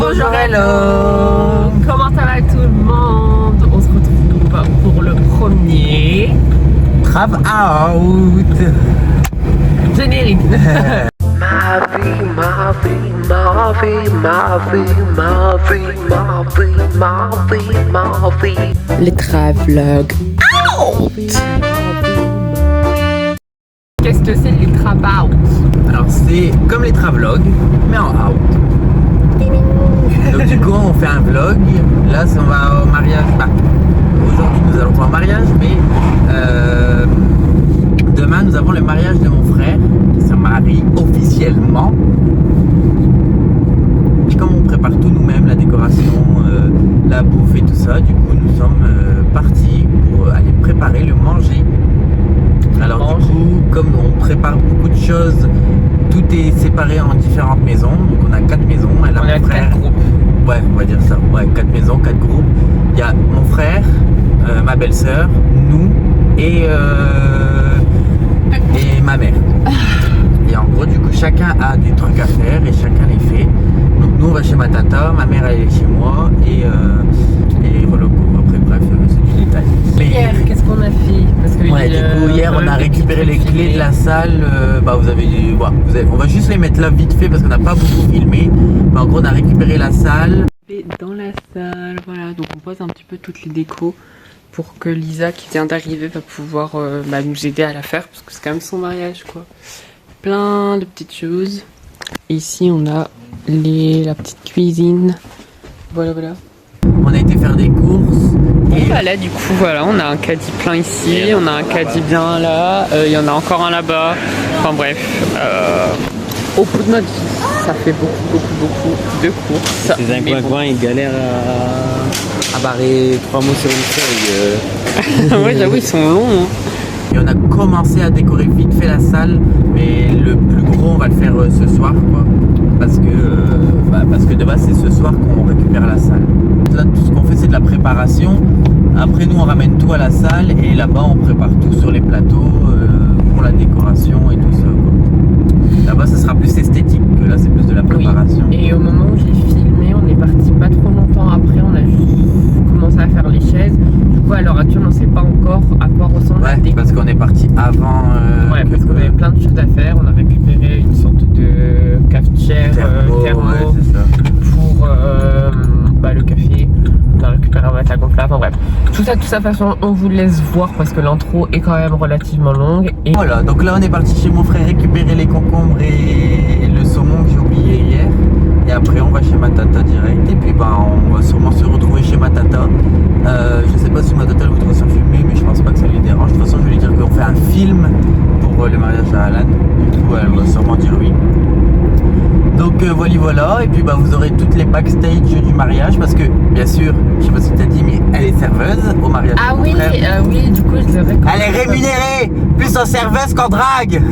Bonjour, hello. Comment ça va tout le monde? On se retrouve pour le premier Trav out. générique. Ma vie, ma vie, ma vie, ma vie, ma vie, ma vie, ma vie, ma vie. Les Travlogs out. Qu'est-ce que c'est les Trabout? Alors c'est comme les Travlogs, mais en out. Donc du coup on fait un vlog. Là on va au mariage. Bah, aujourd'hui nous allons pas au mariage, mais demain nous avons le mariage de mon frère qui se marie officiellement. Et comme on prépare tout nous-mêmes, la décoration, la bouffe et tout ça, du coup nous sommes partis pour aller préparer le manger. Alors du coup, comme on prépare beaucoup de choses, tout est séparé en différentes maisons. Donc on a 4 maisons. Et là, On a mon frère, 4 groupes. ouais, on va dire ça. Ouais, 4 maisons, 4 groupes. Il y a mon frère, ma belle-sœur, nous et ma mère. Et en gros, du coup, chacun a des trucs à faire et chacun les fait. Donc nous, on va chez ma tata, ma mère elle est chez moi et voilà. Après, bref, c'est du détail. Hier, qu'est-ce qu'on a fait? Parce que Ouais, du coup, hier on a récupéré les clés de la salle. Bah, on va juste les mettre là vite fait parce qu'on n'a pas beaucoup filmé. Mais en gros, on a récupéré la salle. dans la salle, voilà. Donc on pose un petit peu toutes les décos pour que Lisa, qui vient d'arriver, va pouvoir nous aider à la faire parce que c'est quand même son mariage, quoi. Plein de petites choses. Et ici, on a la petite cuisine. Voilà, voilà. On a été faire des courses. Et bah là, du coup, voilà, on a un caddie plein ici, on a un caddie bien là, il y en a encore un là-bas. Enfin bref, au bout de notre vie, ça fait beaucoup de courses. Ces incroyables, ils galèrent à barrer 3 mots sur une feuille. Ouais, j'avoue, ils sont longs. Hein. Et on a commencé à décorer vite fait la salle, mais le plus gros on va le faire ce soir, quoi. Parce que de base c'est ce soir qu'on récupère la salle. Là tout ce qu'on fait c'est de la préparation. Après nous on ramène tout à la salle et là-bas on prépare tout sur les plateaux pour la décoration et tout ça, quoi. Là-bas ça sera plus esthétique que là c'est plus de la préparation. Oui. Et au moment où j'ai filmé, on est parti pas trop longtemps après, on a juste commencé à faire les chaises. Du coup à l'heure actuelle on sait pas encore à quoi ressemble la Ouais, déco. parce qu'on est parti avant. Ouais, parce qu'on avait plein de choses à faire. On a récupéré une sorte de cafetière thermo ouais, c'est ça. pour le café. On a récupéré un matelas gonflable. Enfin bref, tout ça, de toute façon, on vous laisse voir parce que l'intro est quand même relativement longue. Et Voilà, donc là on est parti chez mon frère récupérer les concombres et le saumon que j'ai oublié hier. Et après on va chez ma tata direct. Et puis on va sûrement se retrouver chez ma tata. Je sais pas si ma tata elle voudra se filmer, mais je pense pas que ça lui dérange. De toute façon je vais lui dire qu'on fait un film pour le mariage à Alan. Du coup elle va sûrement dire oui. Donc voilà, et puis vous aurez toutes les backstage du mariage parce que bien sûr, je sais pas si tu as dit, mais elle est serveuse au mariage ah de mon oui, frère. oui, du coup je l'aurais. Elle est rémunérée plus en serveuse qu'en drague.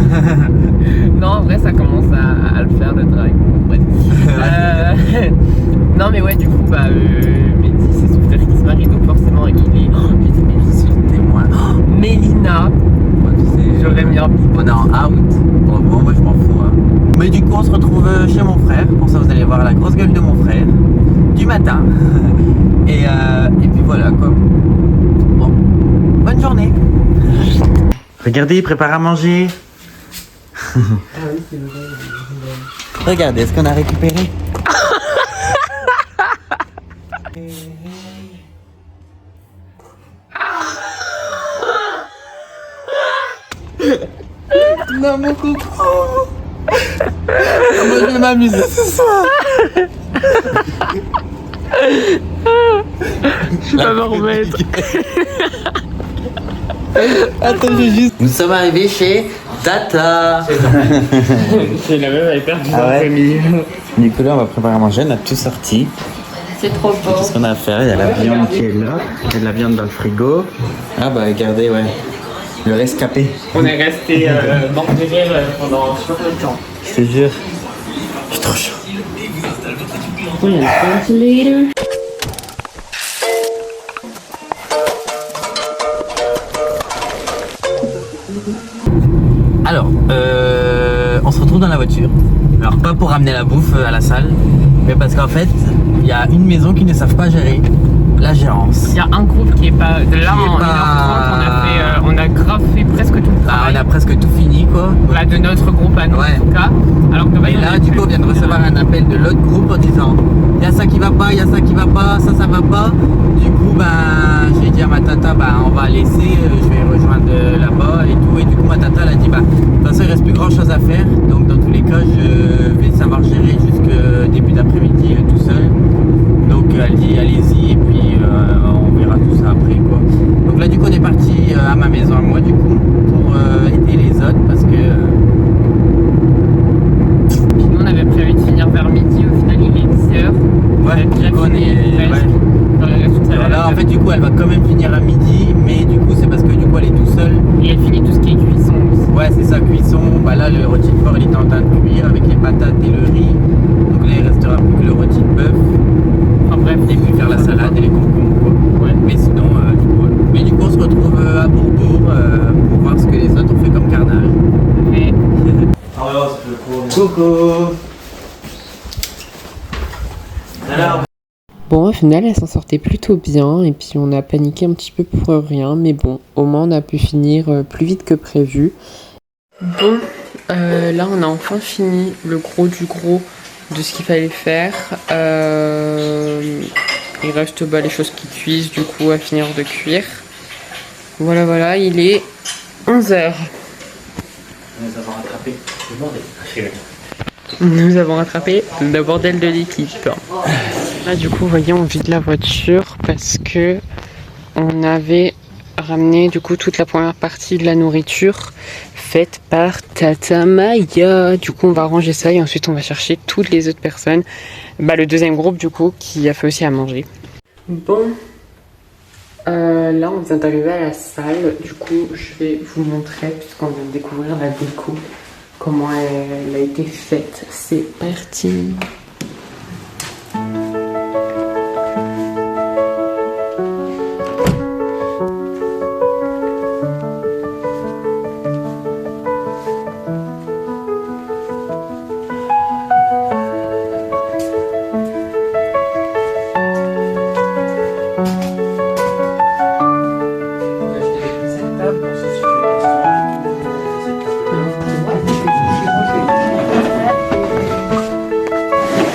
Non, en vrai, ça commence à le faire le drag. Bref. Non, mais ouais, du coup, Mehdi, c'est son frère qui se marie, donc forcément, il est. Oh, j'ai dit Mehdi, c'est le témoin. Oh, Mélina. Moi, tu sais, J'aurais mis un bip. on est en out. Bon, moi je m'en fous. Hein. Mais du coup, on se retrouve chez mon frère. Pour ça, vous allez voir la grosse gueule de mon frère du matin. et puis voilà quoi. Bon, bonne journée. Regardez, il prépare à manger. Ah oui, c'est vrai. Regardez ce qu'on a récupéré. Non, mon coucou. Moi, je vais m'amuser ce soir. Je vais pas me remettre. Attends, Nous sommes arrivés chez Tata. C'est la même, elle perd du Ah ouais. après-midi. Du coup, là, on va préparer à manger. On a tout sorti. C'est trop beau. Qu'est-ce qu'on a à faire? Il y a la viande qui est là. Il y a de la viande dans le frigo. Ah, regardez, ouais. Le rescapé. On est resté mort de rire pendant je sais pas combien de temps. Je te jure. C'est trop chaud. Alors, on se retrouve dans la voiture. Alors pas pour ramener la bouffe à la salle, mais parce qu'en fait, il y a une maison qui ne savent pas gérer la gérance. Il y a un groupe qui est pas... Là, en 1h30, on a grave fait presque tout le travail. On a presque tout fini quoi. Là, de notre groupe à nous, Ouais. en tout cas. Alors que Et là, du coup, on vient de recevoir un appel de l'autre groupe en disant il y a ça qui va pas, il y a ça qui va pas, ça va pas. Du coup, ben, j'ai dit à ma tata, on va laisser, je vais rejoindre là-bas et tout. Et du coup, ma tata, elle a dit, de toute façon, il reste plus grand chose à faire. Donc, dans tous les cas, je vais savoir gérer jusqu'au début d'après-midi tout seul. Donc, elle dit, allez-y, et puis on verra tout ça après, quoi. Donc là, du coup, on est parti à ma maison, à moi, du coup, pour aider les autres parce que. Nous, on avait prévu de finir vers midi. Au final, il est 10h. Ouais, du coup, on est. Alors là, en fait, du coup, elle va quand même finir à midi, mais du coup, c'est parce que du coup, elle est tout seule. Et elle finit tout ce qui est cuisson aussi. Ouais, c'est ça, cuisson. Bah là, le rôti de porc, il était en train de cuire avec les patates et le riz. Donc là, il restera plus que le rôti de bœuf. Enfin bref, Et puis faire la salade et les concombres, quoi. Ouais. Mais sinon, du coup, voilà. Mais du coup, on se retrouve à Bourbourg pour voir ce que les autres ont fait comme carnage. Mais Coucou. Alors, Bon, au final, elle s'en sortait plutôt bien et puis on a paniqué un petit peu pour rien, mais bon, au moins on a pu finir plus vite que prévu. bon, là on a enfin fini le gros du gros de ce qu'il fallait faire. Il reste les choses qui cuisent du coup à finir de cuire. Voilà, voilà, il est 11h. nous avons rattrapé le bordel. Nous avons rattrapé le bordel de l'équipe. Là du coup, vous voyez, on vide la voiture parce que on avait ramené du coup toute la première partie de la nourriture faite par Tata Maya. Du coup, on va ranger ça et ensuite on va chercher toutes les autres personnes. Le deuxième groupe du coup qui a fait aussi à manger. Bon, là on vient d'arriver à la salle. Du coup, je vais vous montrer puisqu'on vient de découvrir la déco, comment elle a été faite. C'est parti.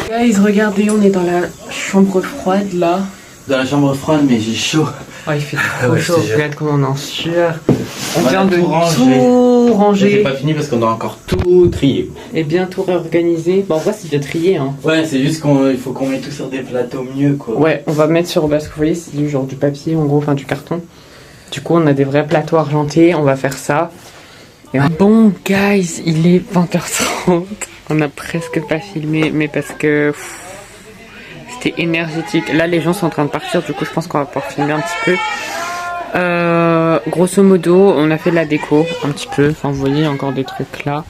Guys, regardez, on est dans la chambre froide là. Dans la chambre froide, mais j'ai chaud. Oh, il fait trop Ouais, chaud, je te jure. regarde comment on est en sueur. On On vient a de tout rangé. tout J'ai ranger pas fini parce qu'on doit encore tout trier. et bientôt réorganiser. En vrai, c'est déjà trié, hein. Ouais, c'est juste qu'il faut qu'on mette tout sur des plateaux mieux, quoi. Ouais, on va mettre sur, parce que vous voyez, c'est du genre du papier, en gros, enfin du carton. Du coup, on a des vrais plateaux argentés, on va faire ça. Et bon, guys, il est 20h30. On a presque pas filmé, mais parce que c'était énergétique. Là, les gens sont en train de partir, du coup, je pense qu'on va pouvoir filmer un petit peu. Grosso modo, on a fait de la déco un petit peu. Enfin, vous voyez encore des trucs là,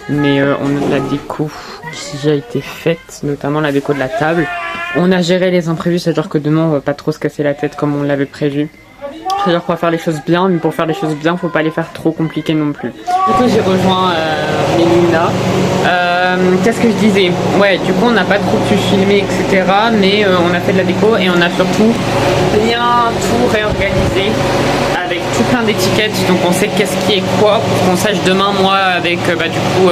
mais on a de la déco qui a été faite, notamment la déco de la table. On a géré les imprévus, c'est-à-dire que demain on va pas trop se casser la tête comme on l'avait prévu. C'est-à-dire qu'on va faire les choses bien, mais pour faire les choses bien, faut pas les faire trop compliquées non plus. Du coup, j'ai rejoint Mélina. Qu'est-ce que je disais? Ouais, du coup, on n'a pas trop pu filmer, etc. Mais on a fait de la déco et on a surtout bien tout réorganisé avec tout plein d'étiquettes. Donc, on sait qu'est-ce qui est quoi pour qu'on sache demain, moi, avec du coup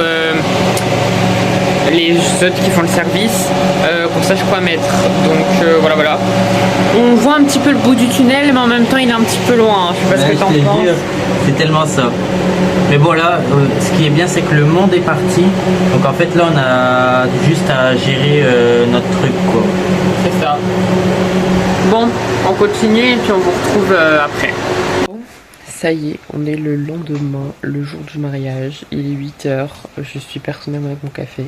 les autres qui font le service, qu'on sache quoi mettre. Donc voilà. On voit un petit peu le bout du tunnel, mais en même temps il est un petit peu loin. Je sais pas ce que t'en penses. C'est tellement ça. Mais bon là, ce qui est bien c'est que le monde est parti. Donc en fait là on a juste à gérer notre truc quoi. C'est ça. Bon, on continue et puis on vous retrouve après. Ça y est, on est le lendemain, le jour du mariage. Il est 8h, je suis personnellement avec mon café.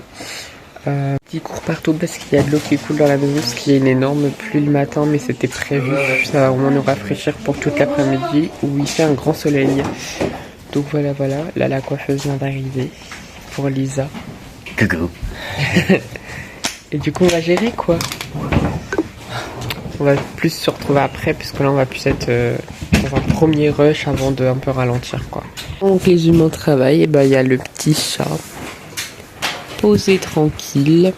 Petit cours partout parce qu'il y a de l'eau qui coule dans la maison, ce qui est une énorme pluie le matin, mais c'était prévu. Ça va vraiment nous rafraîchir pour toute l'après-midi où il fait un grand soleil. Donc voilà, là la coiffeuse vient d'arriver pour Lisa. Coucou. Et du coup on va gérer quoi. On va plus se retrouver après puisque là on va plus être dans un premier rush avant de un peu ralentir quoi. Donc les humains travaillent, et il y a le petit chat posé tranquille.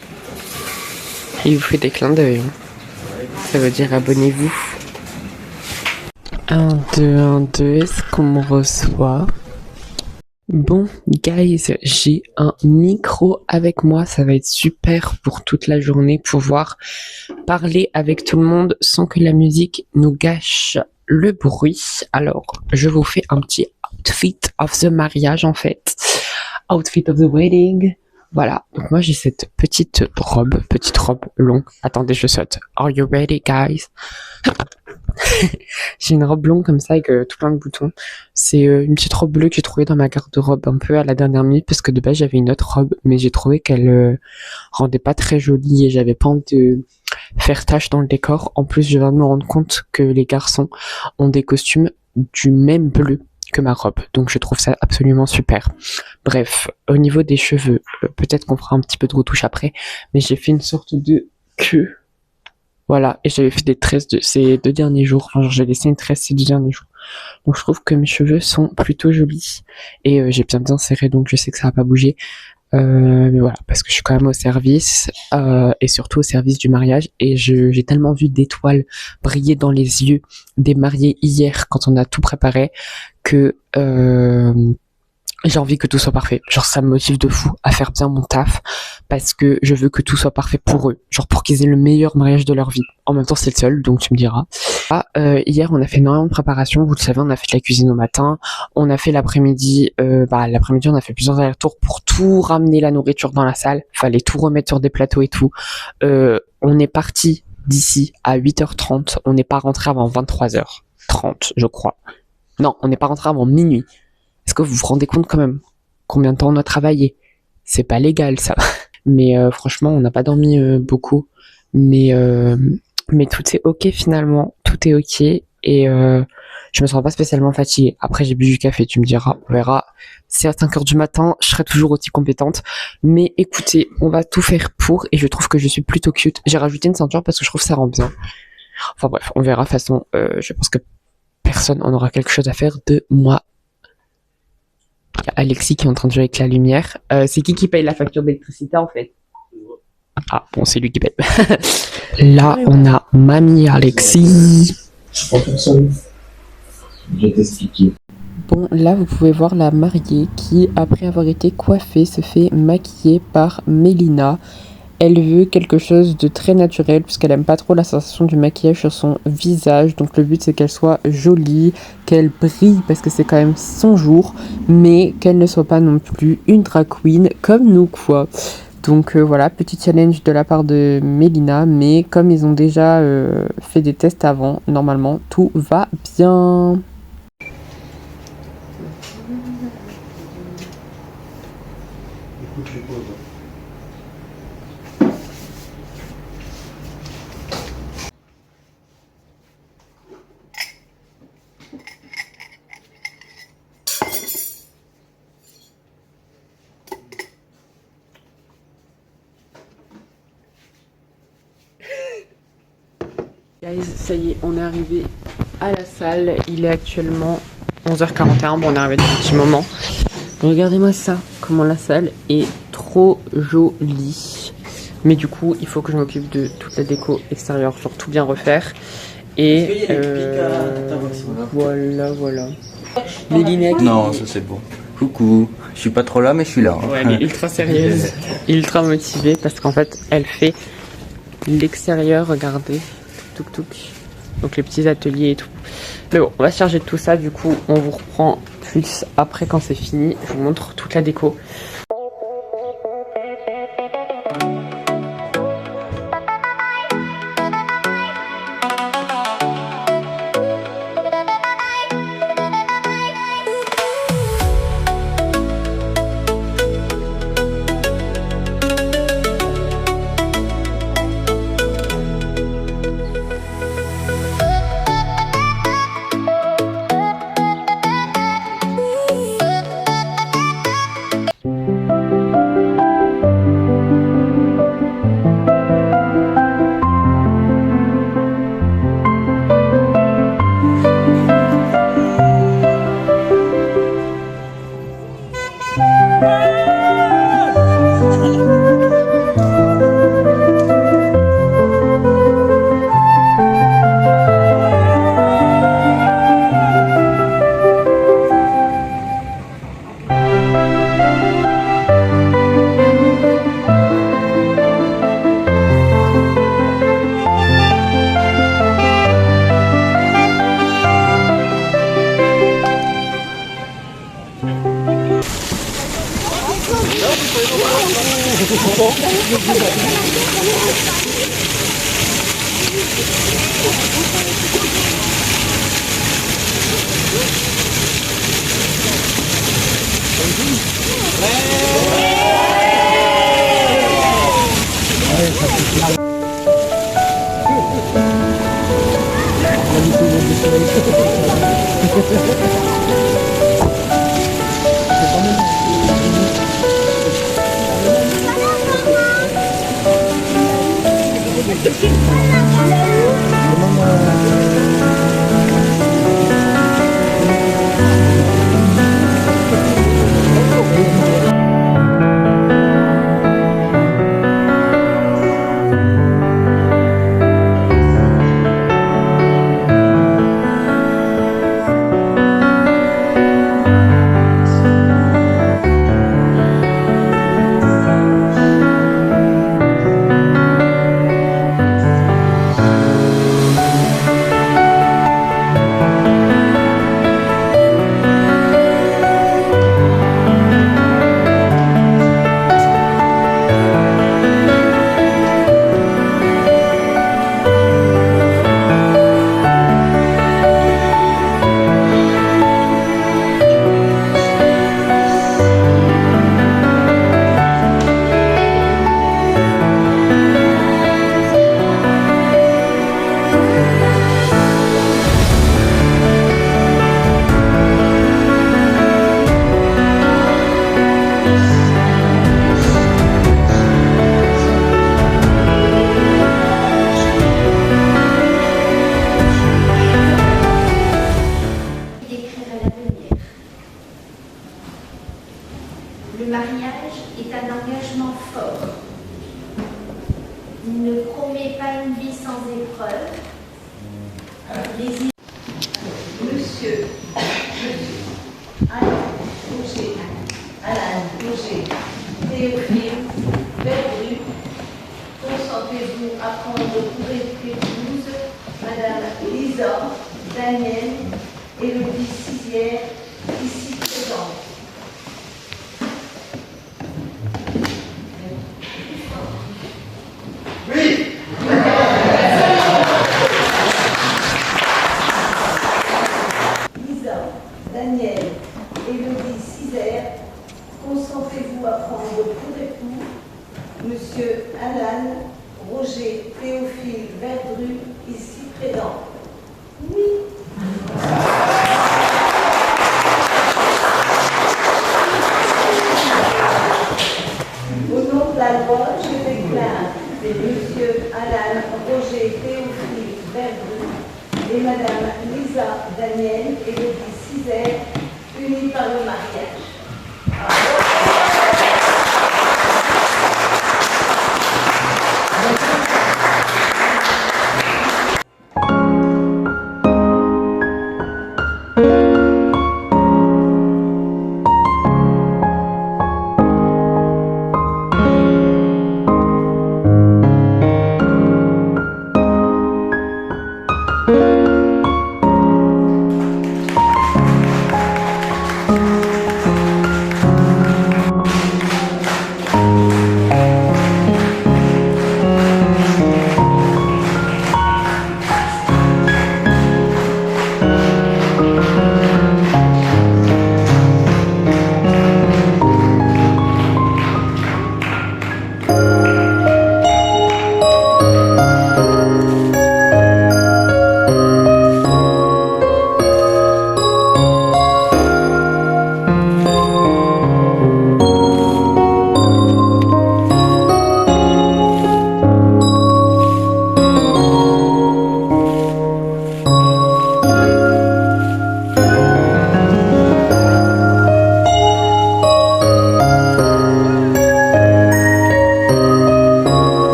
Il vous fait des clins d'œil. Hein. Ça veut dire abonnez-vous. 1, 2, 1, 2, est-ce qu'on me reçoit? Bon, guys, j'ai un micro avec moi, ça va être super pour toute la journée, pouvoir parler avec tout le monde sans que la musique nous gâche le bruit. Alors, je vous fais un petit outfit of the mariage en fait. Outfit of the wedding. Voilà, donc moi j'ai cette petite robe longue. Attendez, je saute. Are you ready, guys? J'ai une robe longue comme ça avec tout plein de boutons. C'est une petite robe bleue que j'ai trouvée dans ma garde-robe un peu à la dernière minute parce que de base j'avais une autre robe, mais j'ai trouvé qu'elle rendait pas très jolie et j'avais pas envie de faire tâche dans le décor. En plus, je viens de me rendre compte que les garçons ont des costumes du même bleu que ma robe, donc je trouve ça absolument super. Bref, au niveau des cheveux, peut-être qu'on fera un petit peu de retouche après, mais j'ai fait une sorte de queue. Voilà, et j'avais fait des tresses ces 2 derniers jours. Enfin, j'ai laissé une tresse ces 2 derniers jours. Donc je trouve que mes cheveux sont plutôt jolis. Et j'ai bien serré, donc je sais que ça va pas bouger. Mais voilà, parce que je suis quand même au service. Et surtout au service du mariage. Et j'ai tellement vu d'étoiles briller dans les yeux des mariés hier, quand on a tout préparé, que j'ai envie que tout soit parfait. Genre, ça me motive de fou à faire bien mon taf parce que je veux que tout soit parfait pour eux. Genre, pour qu'ils aient le meilleur mariage de leur vie. En même temps, c'est le seul, donc tu me diras. Hier, on a fait énormément de préparation. Vous le savez, on a fait de la cuisine au matin. On a fait l'après-midi, l'après-midi, on a fait plusieurs allers-retours pour tout ramener la nourriture dans la salle. Fallait tout remettre sur des plateaux et tout. On est parti d'ici à 8h30. On n'est pas rentré avant 23h30, je crois. Non, on n'est pas rentré avant minuit. Est-ce que vous vous rendez compte quand même combien de temps on a travaillé? C'est pas légal ça. Mais franchement, on n'a pas dormi beaucoup. Mais tout est ok finalement. Tout est ok. Et je me sens pas spécialement fatiguée. Après, j'ai bu du café, tu me diras. On verra. C'est à 5h du matin, je serai toujours aussi compétente. Mais écoutez, on va tout faire pour. Et je trouve que je suis plutôt cute. J'ai rajouté une ceinture parce que je trouve que ça rend bien. Enfin bref, on verra. De toute façon, je pense que personne en aura quelque chose à faire de moi. Il y a Alexis qui est en train de jouer avec la lumière. C'est qui paye la facture d'électricité en fait? Ah bon, c'est lui qui paye. Là, on a mamie Alexis. Je vais t'expliquer. Bon, là, vous pouvez voir la mariée qui, après avoir été coiffée, se fait maquiller par Mélina. Elle veut quelque chose de très naturel puisqu'elle aime pas trop la sensation du maquillage sur son visage. Donc le but c'est qu'elle soit jolie, qu'elle brille parce que c'est quand même son jour, mais qu'elle ne soit pas non plus une drag queen comme nous quoi. Donc voilà, petit challenge de la part de Mélina, mais comme ils ont déjà fait des tests avant, normalement tout va bien. Guys, ça y est, on est arrivé à la salle. Il est actuellement 11h41. Bon, on est arrivé depuis un petit moment. Regardez-moi ça, comment la salle est trop jolie. Mais du coup, il faut que je m'occupe de toute la déco extérieure, genre tout bien refaire. Et voilà. Les lignettes. Non, ça c'est bon. Coucou, je suis pas trop là, mais je suis là. Ouais, elle est ultra sérieuse, ultra motivée parce qu'en fait, elle fait l'extérieur, regardez. Donc les petits ateliers et tout. Mais bon, on va se charger de tout ça. Du coup, on vous reprend plus après quand c'est fini. Je vous montre toute la déco. Le mariage est un engagement fort. Il ne promet pas une vie sans épreuve. Monsieur Alain Roger, Théophile Verdru, consentez-vous à prendre pour épouse Madame Lisa Daniel, Élodie Cizière, ici présente. Daniel, Élodie Cizière, consentez-vous à prendre pour époux Monsieur Alain Roger Théophile Verdru, ici présent. Oui. Au nom de la loi, je déclare Monsieur Alain Roger Théophile Verdru et Madame Lisa Daniel et Élodie Cizière, unis par le mariage.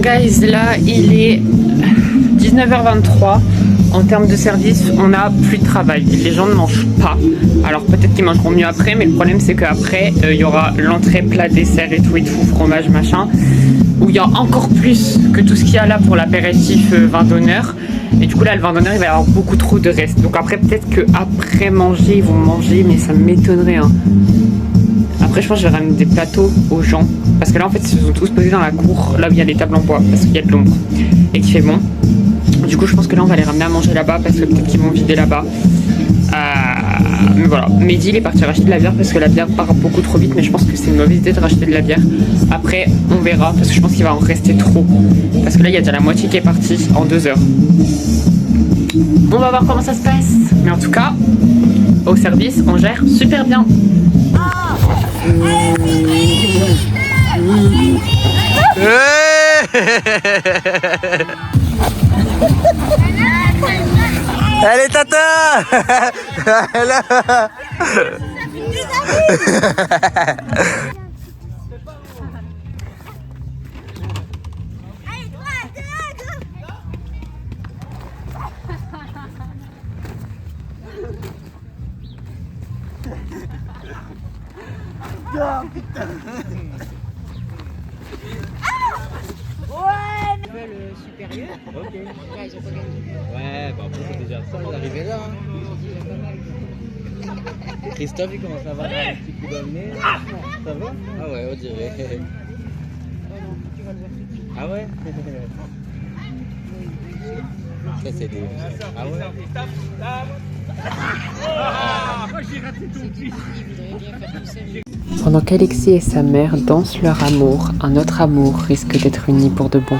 guys, là il est 19h23. En termes de service, on n'a plus de travail. Les gens ne mangent pas. Alors peut-être qu'ils mangeront mieux après, mais le problème c'est qu'après, il y aura l'entrée, plat, dessert et tout, fromage, machin, où il y a encore plus que tout ce qu'il y a là pour l'apéritif vin d'honneur. Et du coup là, le vin d'honneur, il va y avoir beaucoup trop de reste. Donc après, peut-être qu'après manger, ils vont manger, mais ça m'étonnerait. Hein. Après, je pense que je vais ramener des plateaux aux gens. Parce que là, en fait, ils se sont tous posés dans la cour, là où il y a les tables en bois, parce qu'il y a de l'ombre et qu'il fait bon. Du coup, je pense que là, on va les ramener à manger là-bas parce que peut-être qu'ils vont vider là-bas. Mais voilà. Mehdi, il est parti racheter de la bière parce que la bière part beaucoup trop vite. Mais je pense que c'est une mauvaise idée de racheter de la bière. Après, on verra parce que je pense qu'il va en rester trop. Parce que là, il y a déjà la moitié qui est partie en 2 heures. On va voir comment ça se passe. Mais en tout cas, au service, on gère super bien. Allez tata. Le supérieur. Ok. Là, ils ont pas gagné. Ouais, bah après c'est déjà ça, d'arriver là. Hein. Christophe, il commence à avoir un petit coup d'amener. Ça va? Ah ouais, on dirait. Ah ouais? Ça c'est des... Ah ouais? Pendant qu'Alexis et sa mère dansent leur amour, un autre amour risque d'être uni pour de bon.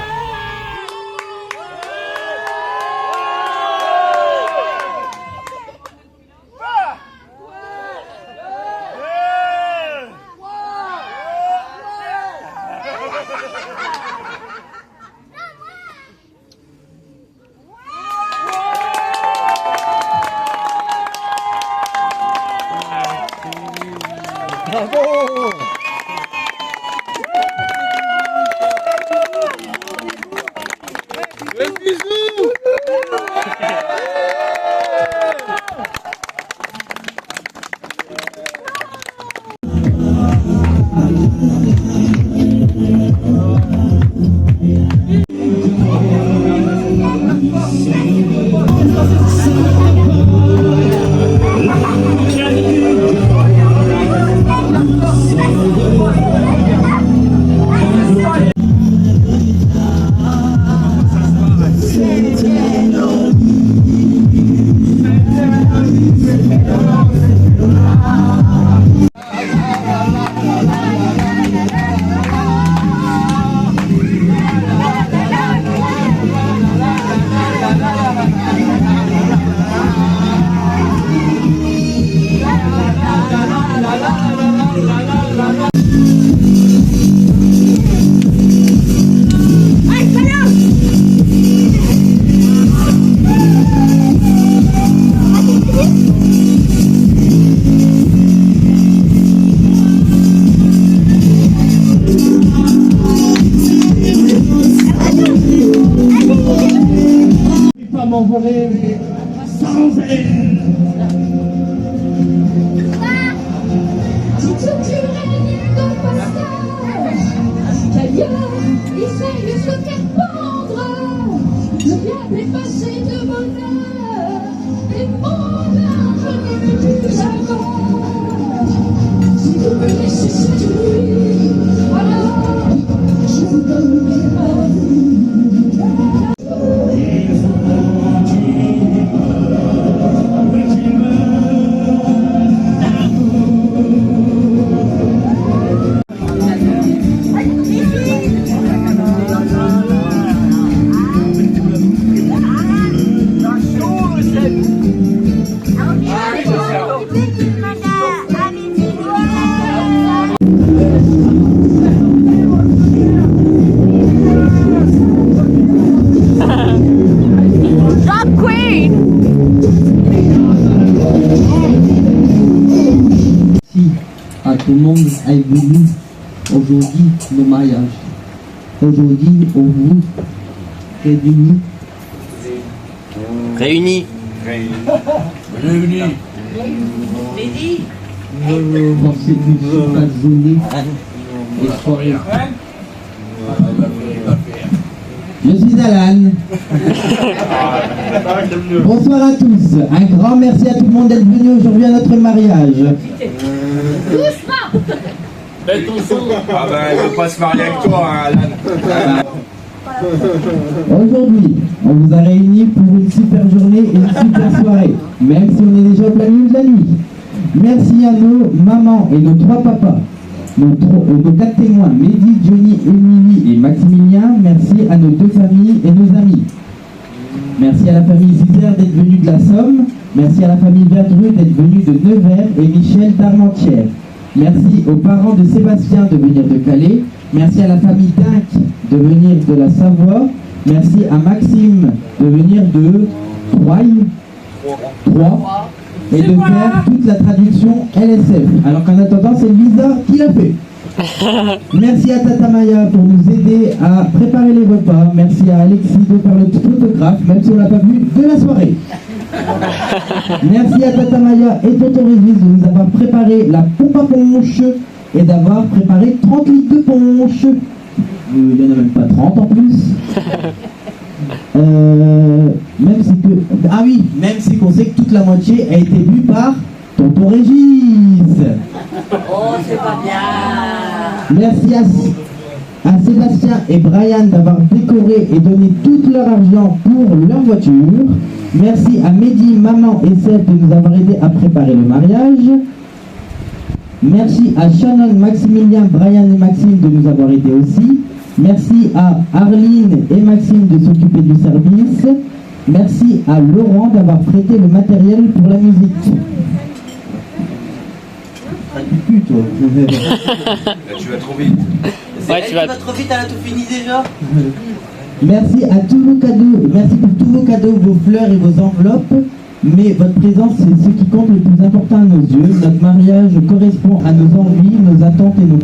m'envoler sans elle. Si tu règnes dans le passage, qu'ailleurs, essaye de se faire pendre. Le diable est passé de bonheur, et mon âme, je ne veux plus avant. Si vous me laissez séduire, alors je vous donnerai ma vie. À tout le monde a voulu aujourd'hui le mariage. aujourd'hui au vous réunis. Réunis. Dans cette passionné et soirée. Je suis Alan. Bonsoir à tous. Un grand merci à tout le monde d'être venu aujourd'hui à notre mariage. Ah ben, elle veut pas se marier avec toi, hein, Alan. Aujourd'hui, on vous a réunis pour une super journée et une super soirée, même si on est déjà au plein milieu de la nuit. Merci à nos mamans et nos trois papas, nos quatre témoins, Mehdi, Johnny, Émilie et Maximilien. Merci à nos deux familles et nos amis. Merci à la famille Zizer d'être venue de la Somme. Merci à la famille Verdreux d'être venue de Nevers et Michel d'Armentières. Merci aux parents de Sébastien de venir de Calais. Merci à la famille Dinck de venir de la Savoie. Merci à Maxime de venir de Troyes et de faire toute la traduction LSF. Alors qu'en attendant, c'est Lisa qui l'a fait. Merci à Tata Maya pour nous aider à préparer les repas. Merci à Alexis de faire le photographe, même si on ne l'a pas vu de la soirée. Merci à Tata Maya et Tonton Régis de nous avoir préparé la pompe à ponche et d'avoir préparé 30 litres de ponche. Il n'y en a même pas 30 en plus. Même si que... Ah oui, même si qu'on sait que toute la moitié a été bue par Tonton Régis. Oh, c'est pas bien. Merci à Sébastien et Brian d'avoir décoré et donné tout leur argent pour leur voiture. Merci à Mehdi, maman et Seth de nous avoir aidé à préparer le mariage. Merci à Shannon, Maximilien, Brian et Maxime de nous avoir aidés aussi. Merci à Arline et Maxime de s'occuper du service. Merci à Laurent d'avoir prêté le matériel pour la musique. Tu vas trop vite. Ouais, tu vas trop vite, elle a tout fini déjà. Merci à tous vos cadeaux, merci pour tous vos cadeaux, vos fleurs et vos enveloppes. Mais votre présence, c'est ce qui compte le plus important à nos yeux. Notre mariage correspond à nos envies, nos attentes et nos...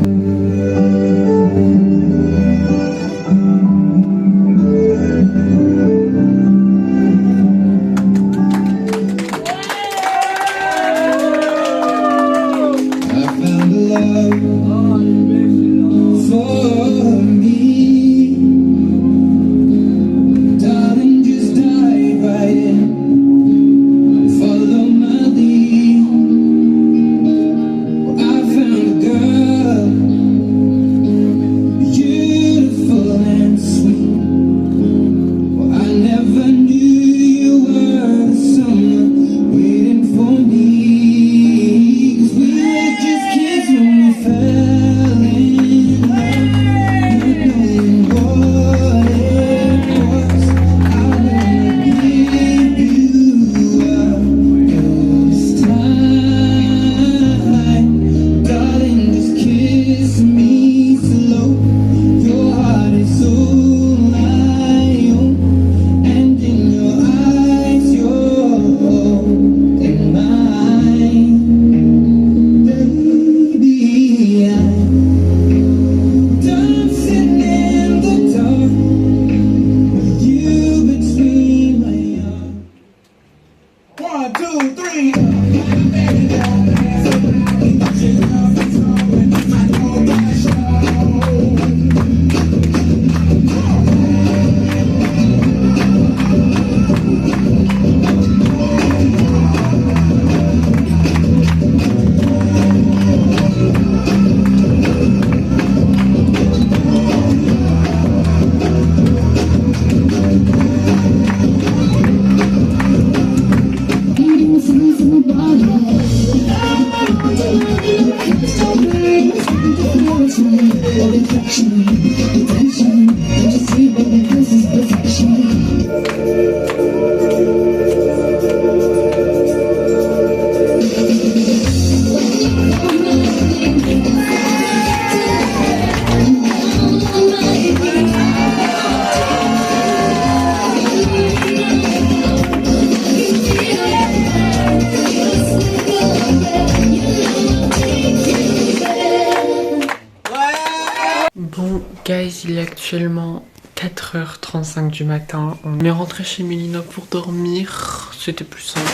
Bon, guys, il est actuellement 4h35 du matin. On est rentré chez Mélina pour dormir. C'était plus simple.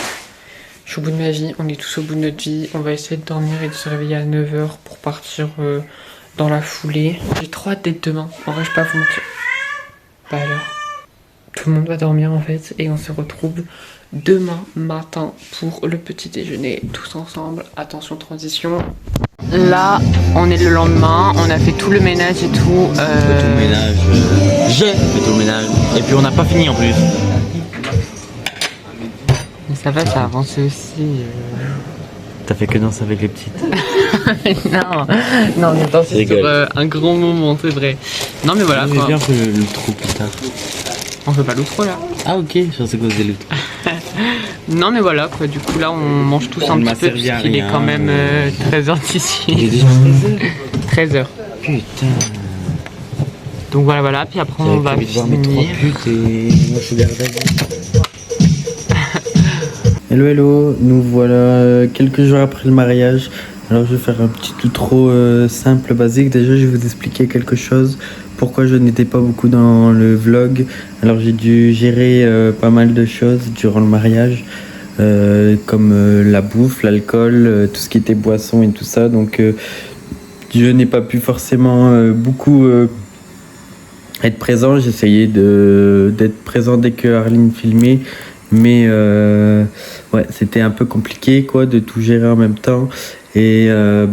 Je suis au bout de ma vie, on est tous au bout de notre vie. On va essayer de dormir et de se réveiller à 9h pour partir dans la foulée. J'ai trop hâte d'être demain. En vrai, je vais pas vous mentir. Bah alors, tout le monde va dormir en fait. Et on se retrouve demain matin pour le petit déjeuner. Tous ensemble. Attention, transition. Là, on est le lendemain. On a fait tout le ménage et tout. Tout le ménage. J'ai fait tout le ménage. Et puis on n'a pas fini en plus. Mais ça va, ça a avancé aussi. T'as fait que danser avec les petites. Non, on est dansé sur un grand moment, c'est vrai. Non, mais voilà. J'ai bien fait l'outro plus tard. On fait pas l'outro là. Ah, ok, je pensais qu'on faisait l'outro. Non, mais voilà quoi. Du coup, là, on mange tous un petit peu, puisqu'il est quand même 13h d'ici. Il est déjà 13h. Putain. Donc voilà. Puis après, on va finir. Hello, nous voilà quelques jours après le mariage. Alors je vais faire un petit outro simple, basique. Déjà je vais vous expliquer quelque chose. Pourquoi je n'étais pas beaucoup dans le vlog. Alors j'ai dû gérer pas mal de choses durant le mariage. Comme la bouffe, l'alcool, tout ce qui était boisson et tout ça. Donc je n'ai pas pu forcément beaucoup être présent. J'essayais d'être présent dès que Arline filmait. Mais ouais, c'était un peu compliqué quoi, de tout gérer en même temps. Et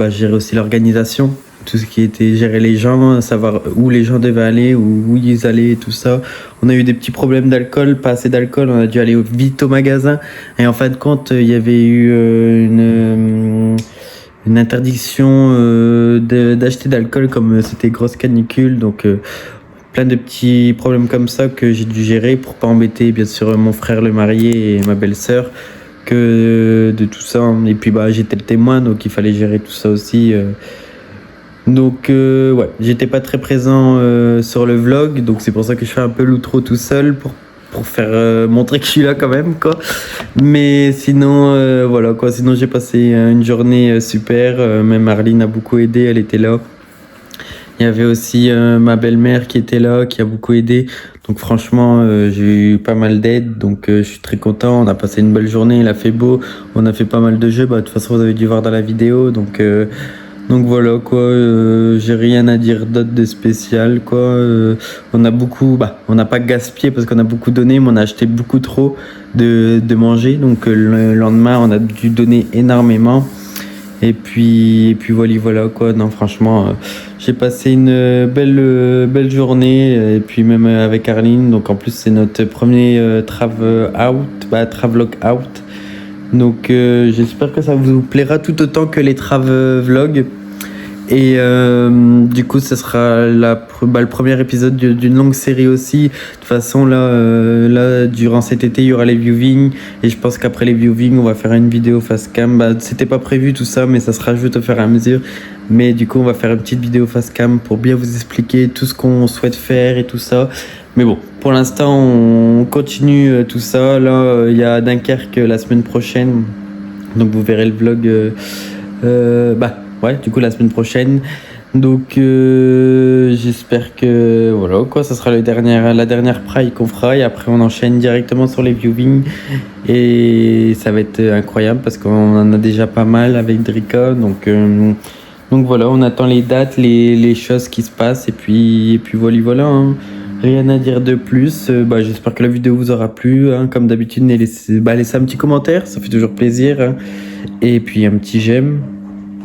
gérer aussi l'organisation. Tout ce qui était gérer les gens, savoir où les gens devaient aller, où ils allaient et tout ça. On a eu des petits problèmes d'alcool, pas assez d'alcool, on a dû aller vite au magasin. Et en fin de compte, il y avait eu une interdiction d'acheter d'alcool comme c'était grosse canicule. Donc plein de petits problèmes comme ça que j'ai dû gérer pour pas embêter bien sûr mon frère le marié et ma belle-sœur que de tout ça. Et puis j'étais le témoin donc il fallait gérer tout ça aussi. Donc ouais, j'étais pas très présent sur le vlog, donc c'est pour ça que je fais un peu l'outro tout seul pour faire montrer que je suis là quand même quoi. Mais sinon voilà quoi, sinon j'ai passé une journée super, même Arline a beaucoup aidé, elle était là. Il y avait aussi ma belle-mère qui était là, qui a beaucoup aidé. Donc franchement, j'ai eu pas mal d'aide, donc je suis très content. On a passé une belle journée, il a fait beau, on a fait pas mal de jeux. De toute façon, vous avez dû voir dans la vidéo. Donc voilà quoi, j'ai rien à dire d'autre de spécial quoi. On a beaucoup, on n'a pas gaspillé parce qu'on a beaucoup donné, mais on a acheté beaucoup trop de manger. Donc le lendemain, on a dû donner énormément. Et puis voilà quoi. Non franchement, j'ai passé une belle journée et puis même avec Arline. Donc en plus c'est notre premier travelogue out. Donc j'espère que ça vous plaira tout autant que les vlogs. Et du coup, ce sera le premier épisode d'une longue série aussi. De toute façon, là, durant cet été, il y aura les viewings. Et je pense qu'après les viewings, on va faire une vidéo face cam. C'était pas prévu tout ça, mais ça se rajoute au fur et à mesure. Mais du coup, on va faire une petite vidéo face cam pour bien vous expliquer tout ce qu'on souhaite faire et tout ça. Mais bon, pour l'instant, on continue tout ça. Là, il y a Dunkerque la semaine prochaine. Donc, vous verrez le vlog. Ouais, du coup la semaine prochaine. Donc j'espère que voilà quoi, ça sera la dernière Pride qu'on fera et après on enchaîne directement sur les viewings et ça va être incroyable parce qu'on en a déjà pas mal avec Drika. Donc voilà, on attend les dates, les choses qui se passent et puis voilà hein. Rien à dire de plus. J'espère que la vidéo vous aura plu hein. Comme d'habitude, laissez un petit commentaire, ça fait toujours plaisir hein. Et puis un petit j'aime.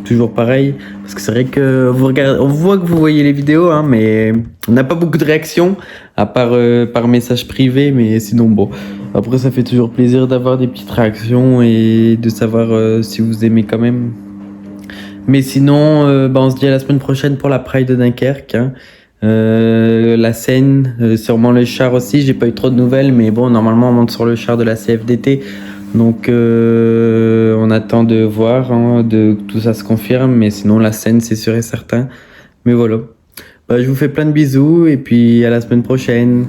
Toujours pareil, parce que c'est vrai que vous regardez, on voit que vous voyez les vidéos, hein, mais on n'a pas beaucoup de réactions, à part par message privé, mais sinon bon. Après ça fait toujours plaisir d'avoir des petites réactions et de savoir si vous aimez quand même. Mais sinon, on se dit à la semaine prochaine pour la Pride de Dunkerque. Hein. La Seine, sûrement le char aussi, j'ai pas eu trop de nouvelles, mais bon, normalement on monte sur le char de la CFDT. Donc on attend de voir, hein, de tout ça se confirme, mais sinon la scène c'est sûr et certain. Mais voilà, je vous fais plein de bisous et puis à la semaine prochaine.